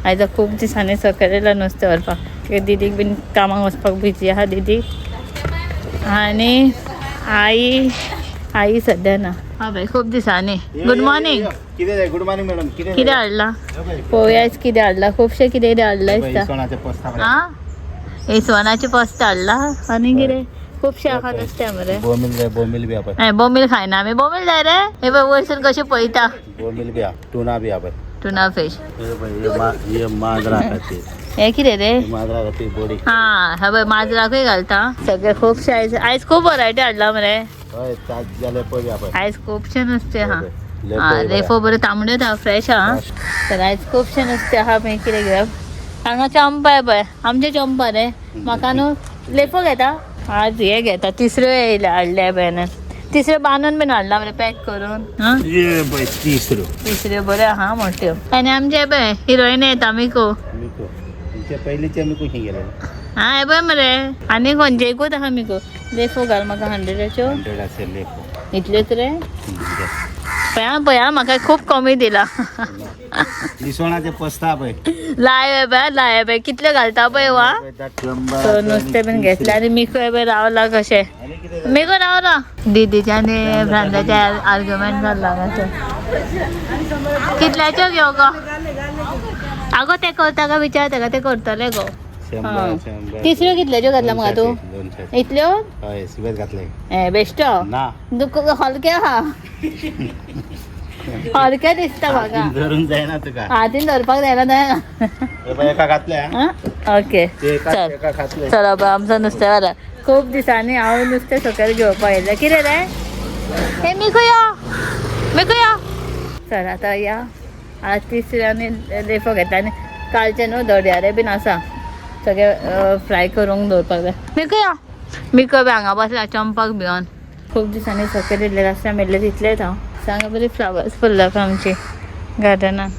आयज खूब दिसांनी सकाळीला नुस्तें व्हरपाक दिदीक बीन कामाक वचपाक बिजी आहा दिदी आनी आई सध्या ना. हा बाई खूब दिसांनी. Good morning. Good morning madam. कितें हाडला पळोवया कितें हाडला. खुबशे कितें हाडला दिसता. हा इसवणाची पोस्तां हाडला आनी कितें खुबशे आहा नुस्तें मरे. बोमील बी आपण बोमील खायना आमी. बोमील जाय रे. हे पळय वयरसून कशें पळयता. बोमील बी टुना बी आपण टुना फिश. ये मांजरा खाते हे कितें रे. मांजरा खाते बोडी. हा हा बाय माजराकूय घालता. सगळे खुबशे आयज खूब वरायटी हाडला मरे. हय ताज लेपो बी आपण आयज खुबशे नुस्तें आहा. लेफो बरे तांबड्यो आहा फ्रेश आहा. तर आयज खुबशे नुस्तें आहा. मागीर कितें घेवप. हांगा चंपा पळय आमचे चंपा रे. म्हाका न्हू लेफो घेता. आज हे घेता तिसऱ्यो येयले हाडले पळय. तिसऱ्यो बांदून बीन हाडला मरे पॅक करून. तिसऱ्यो बऱ्यो आहा मोठ्यो. आनी आमचे पळय हिरोईन येता मिको. पयलींचे मिको खंय गेले. हा हे पळय मरे आनी खंयचे एकूच आहा मिको. लेफो घाल म्हाका 100च्यो. 100 असेल लेपो. इतल्योच रे. पळया म्हाका खूब कमी दिला. इसवणाचे पोस्ता पळय. लाय पळय कितले घालता पळय वा. सो नुस्तें बीन घेतलें आनी मिको पळय रावला कशें. मिको रावला. दिदीच्या आनी फ्रेंडाचे आर्ग्युमेंट जाल्लो हांगासर. कितल्याच्यो घेवं गो. आगो ते करता का विचार तेका ते करतले गो. तिसऱ्यो कितल्याच्यो घातला म्हाका तूं. इतल्यो हय सुबेज घातले. हे बेश्टो ना दुख हलके आहा. हलके दिसता म्हाका. धरून जायना तुका. हातीन धरपाक जायना एका घातल्या. ओके चल चलो बाय आमचो नुस्तें व्हरा. खूब दिसांनी हांव नुस्तें सकयल घेवपाक येयलें. कितें रे हे मिको यो. चल आतां या. आज तिसऱ्यांनी लेफो घेता आनी कालचे न्हू दर्यारे बीन आसा. सगळे फ्राय करूंक दवरपाक जाय. मिको बी हांगा बसला चंपाक भिवन. खूब दिसांनी सकयल येयले आसता मेळ्ळे तितलेच हांव. सांगा बरी फ्लावर्स फुल्ला आमची गार्डनान.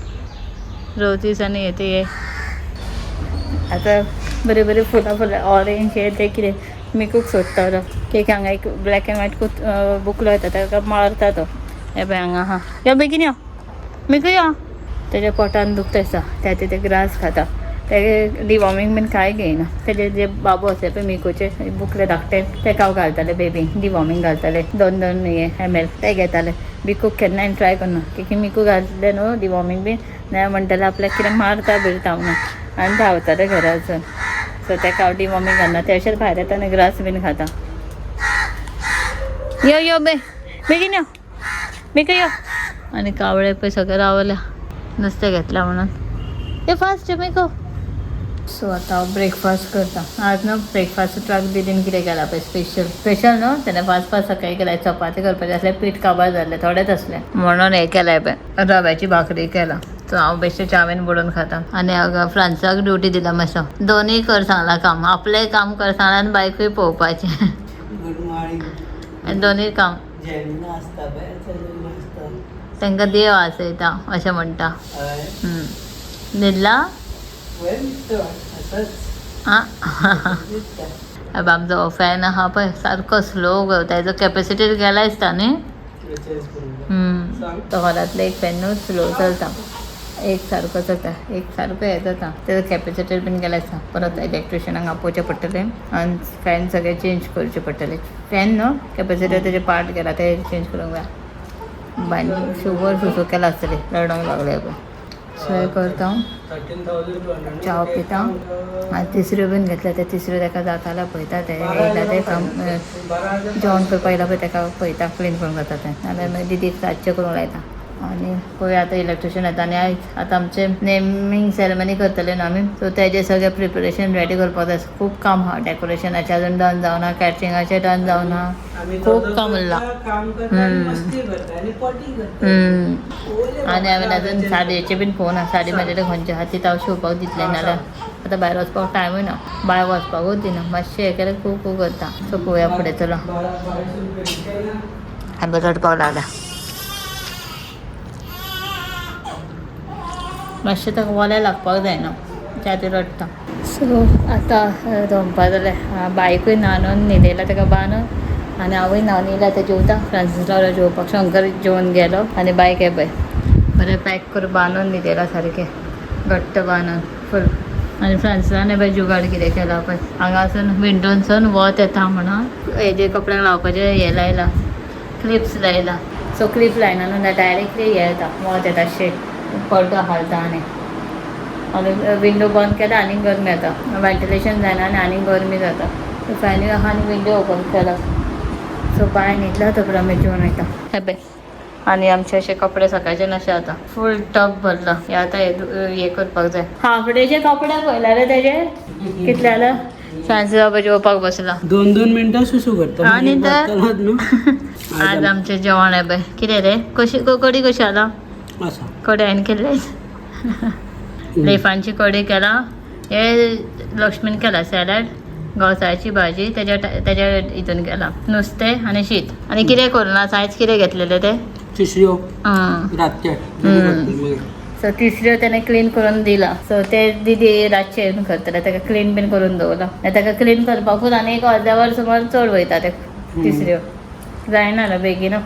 रोजीस आनी हे ते आतां बरी बरी फुलां फुल्ला ऑरेंज हे ते कितें मिकूक सोदता तो. केक हांगा एक ब्लॅक एंड व्हायट बुकलो येता ताका मारता तो. हे पळय हांगा आहा. यो बेगीन यो मिको यो. तेज्या पोटान दुखता दिसता त्या ते ग्रास खाता. ते डिवॉर्मिंग बीन कांय घेयना. तेजे जे बाबू आसा पळय मिकोचे बुकले धाकटे तेका हांव घालताले बेबीक डिवॉर्मिंग घालताले 2-2 ml ते घेताले. बिकूक केन्ना हांवें ट्राय करना की मिकू घातले न्हू डिवॉर्मिंग बीन ना म्हणटाले आपल्याक कितें मारता बिरता म्हणून आनी धांवताले घरा वचून. सो तेका हांव डिवॉर्मिंग घालना. ते अशेंच भायर येता आनी ग्रास बीन खाता. यो बेगीन यो मिको यो. आनी कावळे पळय सगळे रावल्या नुस्तें घेतला म्हणून. ये फास्ट मिको. सो आतां हांव ब्रेकफास्ट करता. आज न्हू ब्रेकफास्टाक दिदीन कितें केलां पळय स्पेशल न्हू तेणें फास्ट सकाळीं केल्या. चपाती करपाचें आसलें पीठ काबार जाल्लें थोडेंच असलें म्हणून हें केलें पळय रव्याची भाकरी केला. सो हांव बेश्टें चावेन बुडोवन खाता. आनी हांगा फ्रांसाक ड्युटी दिला मातसो. दोनूय कर सांगला काम. आपलेंय काम कर सांगलां आनी बायकूय पळोवपाचें. आनी दोनूय काम तांकां देव आसयता अशें म्हणटा. न्हिदला आमचो फॅन आहा पळय सारको स्लो तेजो कॅपेसिटी गेला दिसता न्ही. तो घरांतलो एक फॅन न्हू स्लो चलता. एक सारको चलता एक सारको हें जाता. तेजो कॅपेसिटर बीन गेला दिसता. परत इलेक्ट्रिशियनाक आपोवचें पडटलें आनी फॅन सगळे चेंज करचे पडटले. फॅन न्हू कॅपेसिटर तेजे पार्ट गेला ते चेंज करूंक जाय. बायन शुगर सुसू केला आसतली रडोंक लागले पळय. सो हें करता हांव च्या पिता. आनी तिसऱ्यो बीन घेतल्या ते तिसऱ्यो ताका जाताल्या पळयता. ते येयला ते काम जेवण करपाक येयला पळय ताका पळयता क्लीन करून जाता तें. नाल्यार मागीर दिदीक रातचें करूंक लायता. आनी पळय आतां इलेक्ट्रिशियन येता आनी आयज आतां आमचें नेमींग सेरेमनी करतले न्हू आमी. सो तेजें सगळें प्रिपरेशन रेडी करपाक जाय. खूब काम आहा. डेकोरेशनाचें अजून डन जावना. कॅटरिंगाचें डन जावना. खूब काम उरलां. आनी हांवें अजून साडयेचे बीन पळोवना. साडी म्हाजे कडेन खंयची आहा ती हांव शिवपाक दितलें. नाल्यार आतां भायर वचपाक टायमूय ना. भायर वचपाकूच दिना. मातशें हें केल्यार खूब करता. सो पळोवया फुडें चलो. आंबे रडपाक लागल्या. मातशें ताका वलें लागपाक जायना त्या खातीर रडटा. सो आतां दनपार जालें. बायकूय न्हांवन न्हिदयला ताका बांदून आनी हांवूय न्हांवन येयला. आतां जेवता. फ्रांसीस लागलो जेवपाक. शंकर जेवन गेलो आनी बायक हे पळय बरें पॅक करून बांदून न्हिदयला सारकें. घट्ट बांदून फूल. आनी फ्रांसाने पळय जुगाड कितें केला पळय. हांगासून विंडोनसून वत येता म्हणून हेजे कपड्यांक लावपाचें हें लायला, क्लिप्स लायला. सो क्लिप लायना न्हू डायरेक्टली हे येता वत येता शेक पडदो हालता आनी विंडो बंद केला आनी गरमी येता. वेंटिलेशन जायना आनी गरमी जाता. सो फॅनी आहा आनी विंडो ओपन केला. सो भायर न्हिदला तो आमी जेवन वयता. हे पळय आनी आमचे अशे कपडे सकाळचे नशे आता फूल टब भरला. हे आता हे करपाक जाय. हाफ डेचे कपडे पळयला रे तेजे कितले जाला. फ्रांसी बाबा जेवपाक बसला. 2-2 मिनटां सुसू करता. आनी तर आज आमचे जेवण आहे पळय. कितें रे कशी कडी कशी आला. कडी हांवें केल्ले लेफांची कडी केला. हे लक्ष्मीन केला सॅलड, घोसाळ्याची भाजी तेज्या हितून केला, नुस्तें आनी शीत. आनी कितें करूना आयज कितें घेतलेले ते तिसऱ्यो रातचे. सो तिसऱ्यो तेणें क्लीन करून दिला. सो ते दीदी रातचे येवन करतले ताका क्लीन बीन करून दवरला. ताका क्लीन करपाकूच आनी एक अर्द वर सुमार चड वयता ते तिसऱ्यो. जायना न्हू बेगीन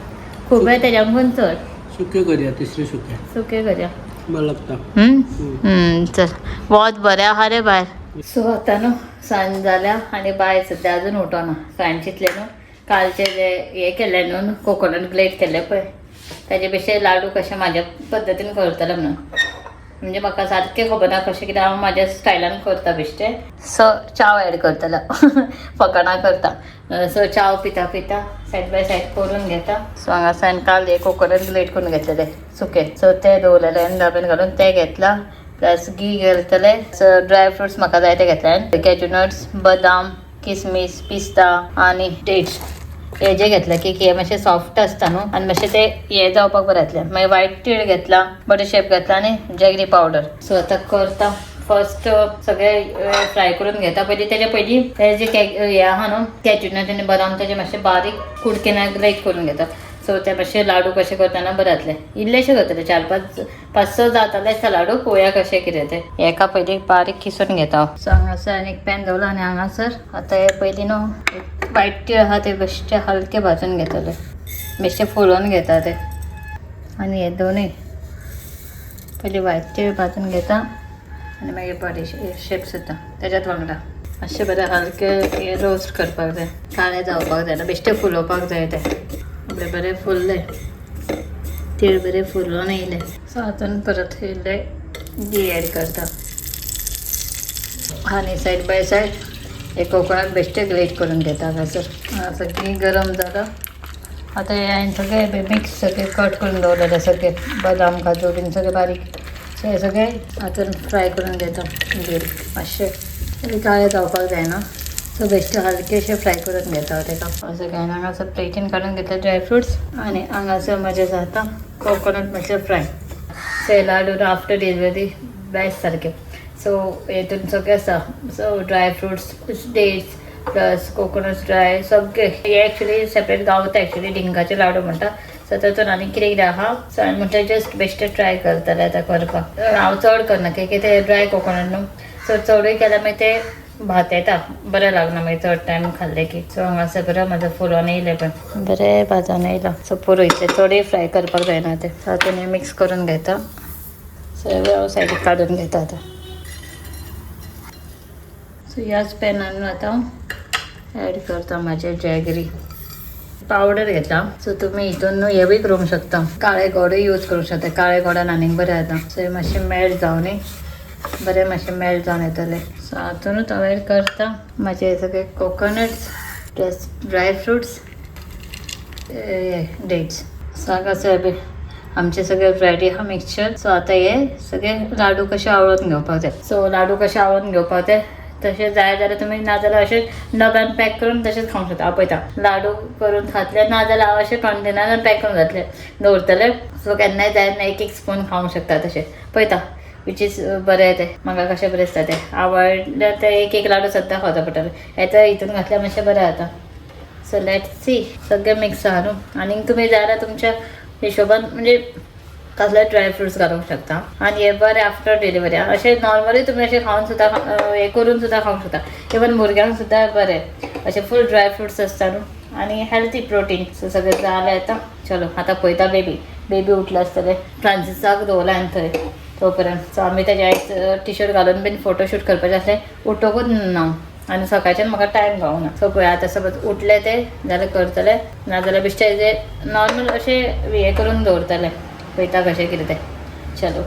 खूब वेळ तेज्याकून चड. सुके करया तिसऱ्यो सुके करया बरें लागता. चल वत बरें आहा रे भायर. सो आतां न्हू सांज जाल्या आनी बाय सद्या अजून उठोना. फ्रेंड चितले न्हू कालचे जे हे केले न्हू कोकोनट ग्लेट केले पळय ताजे पेक्षा लाडू कशे म्हाज्या पद्दतीन करतले म्हणून. म्हणजे म्हाका सारकें खबर ना कशें कितें हांव म्हाज्या स्टायलान करता बेश्टें. सो चाव एड करतलो फकाणां करता. सो चाव पिता सायड बाय सायड करून घेता. सो हांगासान काल हे कोकोनट ग्लेट करून घेतलेले सुके. सो ते दवरलेले आनी डब्यान घालून ते घेतला. प्लस घी घालतले. सो ड्राय फ्रुट्स म्हाका जाय ते घेतले. कॅज्यू नट्स, बदाम, किसमीस, पिस्ता आनी डेट्स हे जे घेतले की हे मातशे सॉफ्ट आसता न्हू आनी मातशें ते हे जावपाक बरें जातलें. मागीर व्हायट तीळ घेतला, बडीशेप घेतला आनी जॅगरी पावडर. सो आतां करता. फर्स्ट सगळें फ्राय करून घेता. तेच्या पयलीं ते जे हे आहा न्हू कॅज्यू नट आनी बदाम तेजे मातशें बारीक कुडकेन ग्रेट करून घेता. सो ते मातशे लाडू कशे करतना बरें जातले. इल्लेशे करतले 4-5 जाताले दिसता लाडू. पळोवया कशें कितें ते. हेका पयलीं बारीक किसून घेता. सो हांगासर आनी एक पॅन दवरला आनी हांगासर आतां हे पयलीं न्हू व्हायट तीळ आहा ते बेश्टे हलके भाजून घेतले. बेश्टे फुलोवन घेता ते. आनी हे दोनूय पयलीं व्हायट तीळ भाजून घेता आनी मागीर बडीशेप सुद्दां तेज्यात वांगडा मातशें बरें हलके हे रोस्ट करपाक जाय. काळे जावपाक जायना बेश्टे फुलोवपाक जाय ते. बरे फुलले तीळ बरे फुलोवन येयले. सो हातून परत इल्ले घी एड करता आनी सायड बाय सायड हे कोकोनट बेश्टे ग्रेट करून घेता. हांगासर घी गरम जालो. आतां हे हांवें सगळे मिक्स सगळे कट करून दवरलेले सगळे बदाम काजू बीन सगळे बारीक. सो हे सगळे हातून फ्राय करून घेता. मातशे काळे जावपाक जायना. सो बेश्टे हलकेशे फ्राय करून घेता तेका. असं काय हांगासर प्लेटीन काडून घेता ड्रायफ्रुट्स आनी हांगासर म्हजें जाता कोकोनट मातशें फ्राय. सो हे लाडू आफ्टर डिलिव्हरी बेस्ट सारके. सो हेतून सगळें आसा. So dry fruits, dates plus coconut dry सगळे. हे एक्चुली सेपरेट गावता एक्चुली डिंकाचे लाडू म्हणटा. सो तातूंत आनी कितें कितें आहा. सो हांवें म्हटलें जस्ट बेश्टे ट्राय करतलें आतां करपाक. हांव चड करना की ते ड्राय कोकोनट न्हू. सो चडूय केल्यार मागीर ते भात येता बरें लागना मागीर चड टायम खाल्ले की. सो हांगासर बरें म्हाजो फुलोवन येयले पण बरें भाजून येयला. सो पुरो इतले चडूय फ्राय करपाक जायना ते. सो हातून हे मिक्स करून घेता. सो हांव सायडीक काडून घेता आतां. सो ह्याच पॅनान आतां ॲड करता म्हाजे जॅगरी पावडर घेता. सो तुमी हितून न्हू हेवूय करूंक शकता. काळे गोडूय यूज करूंक शकता. काळे गोडान आनीक बरें जाता. सो हे मातशें मेल्ट जावनी बरें मातशें मेल्ट जावन येतलें. सो हातूनूच हांव ॲड करता म्हाजे सगळे coconuts plus dry fruits dates. So हांगासर आमचे सगळे रेडी आहा मिक्सचर. सो आतां हे सगळे लाडू कशे आवळून घेवपाक जाय. सो लाडू कशे आवळून घेवपाक जाय तशें जाय जाल्यार तुमी नाजाल्यार अशें डब्यान पॅक करून तशेंच खावंक शकता. हांव पळयता लाडू करून खातले नाजाल्यार हांव अशें कंटेनरान पॅक करून घातले दवरतले. सो केन्नाय जाय तेन्ना एक स्पून खावंक शकता तशें पळयता विच इज बरें ते. म्हाका कशें बरें दिसता ते. आवडल्यार ते एक लाडू सद्दां खावचा पडटले. येता हितून घातल्यार मातशें बरें जाता. So let's see. सगळें मिक्स आहा न्हू आनीक तुमी जाय जाल्यार तुमच्या हिशोबान म्हणजे कसले ड्रायफ्रुट्स घालूंक शकता. आनी हे बरें आफ्टर डिलिव्हरी अशें नॉर्मली तुमी अशें खावन सुद्दां हे करून सुद्दां खावंक शकता. इवन भुरग्यांक सुद्दां बरें अशें फूल ड्रायफ्रुट्स आसता न्हू आणि हेल्थी प्रोटीन सगळें जालें आतां. चलो आतां पळयता बेबी उठला आसतलें. फ्रांसिसाक दवरला थंय तोपर्यंत. सो आमी तेज्या आयज टी शर्ट घालून बीन फोटोशूट करपाचें आसलें. उठोकूच ना आनी सकाळच्यान म्हाका टायम गावना. सो पळय आतां समज उठलें ते जाल्यार करतलें, नाजाल्यार बेश्टें नॉर्मल अशें हें करून दवरतलें. पळयता कशें कितें तें. चलो